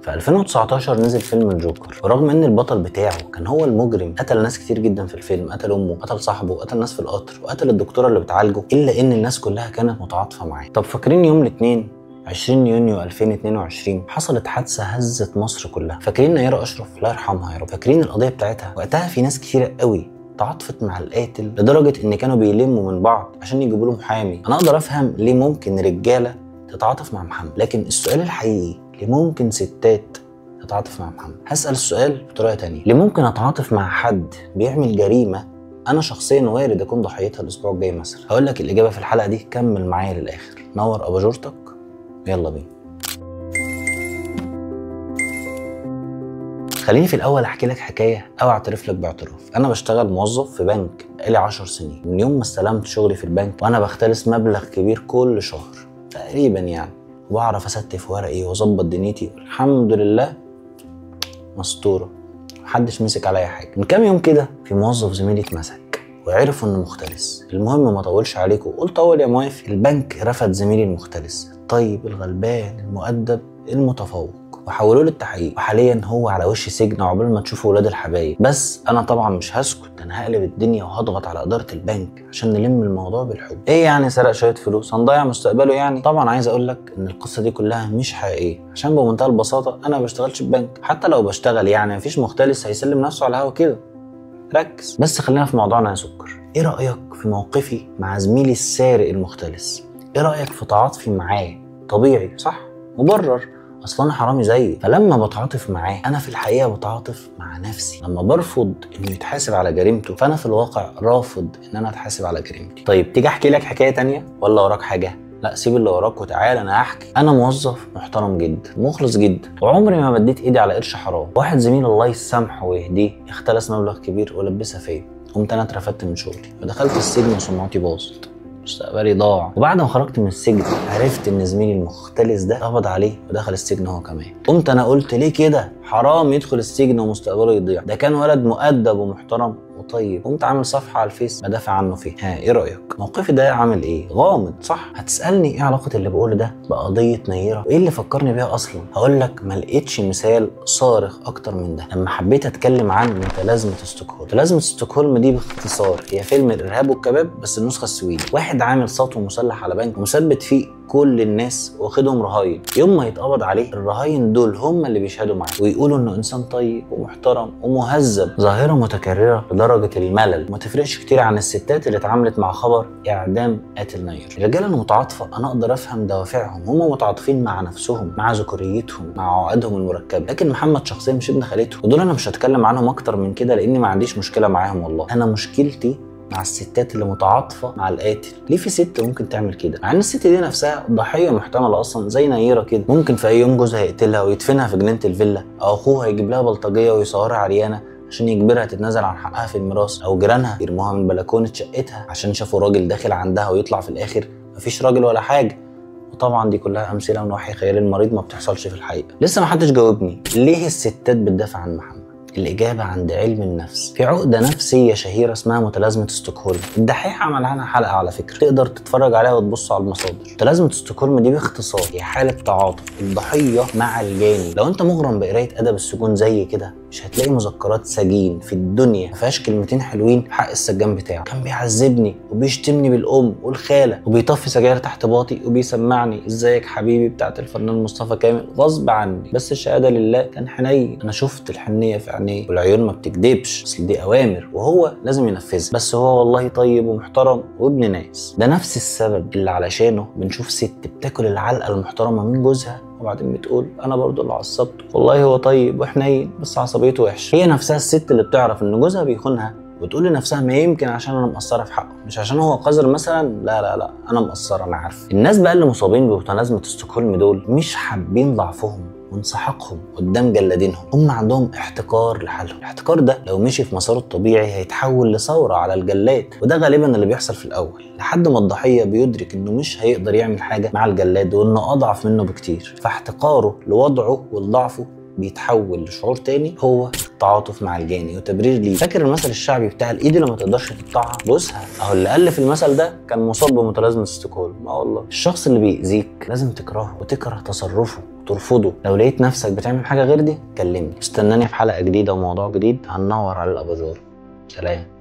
في 2019 نزل فيلم الجوكر، ورغم ان البطل بتاعه كان هو المجرم، قتل ناس كتير جدا في الفيلم، قتل امه، قتل صاحبه، قتل ناس في القطر، وقتل الدكتوره اللي بتعالجه، الا ان الناس كلها كانت متعاطفه معاه. طب فاكرين يوم الاثنين 20 يونيو 2022 حصلت حادثه هزت مصر كلها؟ فاكرين نيره اشرف الله يرحمها يا رب؟ فاكرين القضيه بتاعتها؟ وقتها في ناس كتيره قوي تعاطفت مع القاتل لدرجه ان كانوا بيلموا من بعض عشان يجيبوا له محامي. انا اقدر افهم ليه ممكن رجاله تتعاطف مع محمد، لكن السؤال الحقيقي ليه ممكن ستات تتعاطف مع محمد؟ هسأل السؤال بطريقه تانية، ليه ممكن اتعاطف مع حد بيعمل جريمه انا شخصيا وارد اكون ضحيتها الاسبوع الجاي مثلا؟ هقول لك الاجابه في الحلقه دي، كمل معايا للاخر. نور اباجورتك، يلا بينا. خليني في الاول احكي لك حكايه او اعترف لك باعتراف. انا بشتغل موظف في بنك بقالي 10 سنين، من يوم ما استلمت شغلي في البنك وانا بختلس مبلغ كبير كل شهر تقريبا يعني، واعرف استف ورقي واظبط دنيتي، الحمد لله مستوره، محدش مسك عليا حاجه. من كام يوم كده في موظف زميلي اتمسك وعرفوا انه مختلس. المهم ما طولش عليكم، قلت طول يا موافق. البنك رفض زميلي المختلس الطيب الغلبان المؤدب المتفوق وحولوه للتحقيق، وحاليا هو على وش سجن عقبال ما تشوفوا ولاد الحبايب. بس انا طبعا مش هسكت، انا هقلب الدنيا وهضغط على اداره البنك عشان نلم الموضوع بالحب. ايه يعني سرق شويه فلوس هنضيع مستقبله يعني؟ طبعا عايز اقول لك ان القصه دي كلها مش حقيقيه، عشان بمنتهى البساطه انا ما بشتغلش في بنك. حتى لو بشتغل يعني مفيش مختلس هيسلم نفسه على الهوا كده، ركز. بس خلينا في موضوعنا يا سكر. ايه رايك في موقفي مع زميلي السارق المختلس؟ ايه رايك في تعاطفي معاه؟ طبيعي صح؟ مبرر، اصلا انا حرامي زيه. فلما بتعاطف معاه انا في الحقيقه بتعاطف مع نفسي. لما برفض انه يتحاسب على جريمته فانا في الواقع رافض ان انا اتحاسب على جريمتي. طيب تيجي احكي لك حكايه تانية ولا وراك حاجه؟ لا سيب اللي وراك وتعالى انا هحكي. انا موظف محترم جدا مخلص جدا، وعمري ما مديت ايدي على قرش حرام. واحد زميل الله يسامحه ويهديه اختلس مبلغ كبير ولبسها فيا، قمت انا اترفدت من شغلي ودخلت السجن وسمعتي باظت، مستقبلي ضاع. وبعد ما خرجت من السجن عرفت ان زميلي المختلس ده قبض عليه ودخل السجن هو كمان. قمت انا قلت ليه كده؟ حرام يدخل السجن ومستقبله يضيع، ده كان ولد مؤدب ومحترم وطيب. قمت عامل صفحه على الفيس بدافع عنه فيه. ها ايه رايك؟ موقفي ده عامل ايه؟ غامض صح؟ هتسالني ايه علاقه اللي بقوله ده بقضيه نيره وايه اللي فكرني بيها اصلا؟ هقول لك ما لقيتش مثال صارخ اكتر من ده لما حبيت اتكلم عن متلازمه ستوكهولم. متلازمه ستوكهولم دي باختصار هي فيلم الارهاب والكباب بس النسخه السويدي. واحد عامل سطو مسلح على بنك ومثبت فيه كل الناس واخدهم رهاين، يوم ما يتقبض عليه الرهاين دول هم اللي بيشهدوا معاه ويقولوا انه انسان طيب ومحترم ومهذب. ظاهره متكرره لدرجه الملل وما تفرقش كتير عن الستات اللي اتعاملت مع خبر اعدام قاتل نير. الرجاله المتعاطفه انا اقدر افهم دوافعهم، هم متعاطفين مع نفسهم، مع ذكوريتهم، مع عقدهم المركبه. لكن محمد شخصيا مش ابن خالتهم، ودول انا مش هتكلم عنهم اكتر من كده لاني ما عنديش مشكله معاهم. والله انا مشكلتي مع الستات اللي متعاطفه مع القاتل. ليه في ست ممكن تعمل كده مع ان الست دي نفسها ضحيه محتمله اصلا زي نيره كده؟ ممكن في اي يوم جوزها يقتلها ويدفنها في جنينه الفيلا، او اخوها يجيب لها بلطجيه ويصورها عريانه عشان يجبرها تتنازل عن حقها في الميراث، او جيرانها يرموها من بلكونه شقتها عشان شافوا راجل داخل عندها ويطلع في الاخر مفيش راجل ولا حاجه. وطبعا دي كلها امثله من وحي خيال المريض ما بتحصلش في الحقيقه. لسه ما حدش جاوبني ليه الستات بتدافع عن محمد. الإجابة عند علم النفس. في عقدة نفسية شهيرة اسمها متلازمة ستوكهولم، الدحيح عمل عنها حلقة على فكرة تقدر تتفرج عليها وتبص على المصادر. متلازمة ستوكهولم دي باختصار هي حالة تعاطف الضحية مع الجاني. لو أنت مغرم بقراية أدب السجون زي كده مش هتلاقي مذكرات سجين في الدنيا ما فيهاش كلمتين حلوين في حق السجان بتاعه. كان بيعذبني وبيشتمني بالأم والخالة وبيطفي سجاير تحت باطي وبيسمعني ازيك حبيبي بتاعت الفنان مصطفى كامل غصب عني، بس الشهادة لله كان حنين. أنا شفت الحنية في عينيه، والعيون ما بتكدبش، اصل دي اوامر وهو لازم ينفذها. بس هو والله طيب ومحترم وابن ناس. ده نفس السبب اللي علشانه بنشوف ست بتاكل العلقه المحترمه من جوزها وبعدين بتقول انا برضو اللي عصبته، والله هو طيب وحنين بس عصبيته وحشه. هي نفسها الست اللي بتعرف ان جوزها بيخونها وتقول لنفسها ما يمكن عشان انا مقصره في حقه، مش عشان هو قذر مثلا، لا لا لا انا مقصره انا عارفه. الناس بقى اللي مصابين بمتلازمه ستوكهولم دول مش حابين ضعفهم وانسحاقهم قدام جلادينهم، هم عندهم احتكار لحالهم. الاحتكار ده لو مشي في مساره الطبيعي هيتحول لثوره على الجلاد، وده غالبا اللي بيحصل في الاول لحد ما الضحيه بيدرك انه مش هيقدر يعمل حاجه مع الجلاد وانه اضعف منه بكتير، فاحتقاره لوضعه ولضعفه بيتحول لشعور تاني هو التعاطف مع الجاني وتبرير ليه. فاكر المثل الشعبي بتاع الايد اللي ما تقدرش تقطعها بوسها؟ اهو اللي الف المثل ده كان مصاب بمتلازمه ستوكهولم. والله الشخص اللي بيأذيك لازم تكرهه وتكره تصرفه ترفضه. لو لقيت نفسك بتعمل حاجه غير دي كلمني. استناني في حلقه جديده وموضوع جديد، هننور على الاباجور. سلام.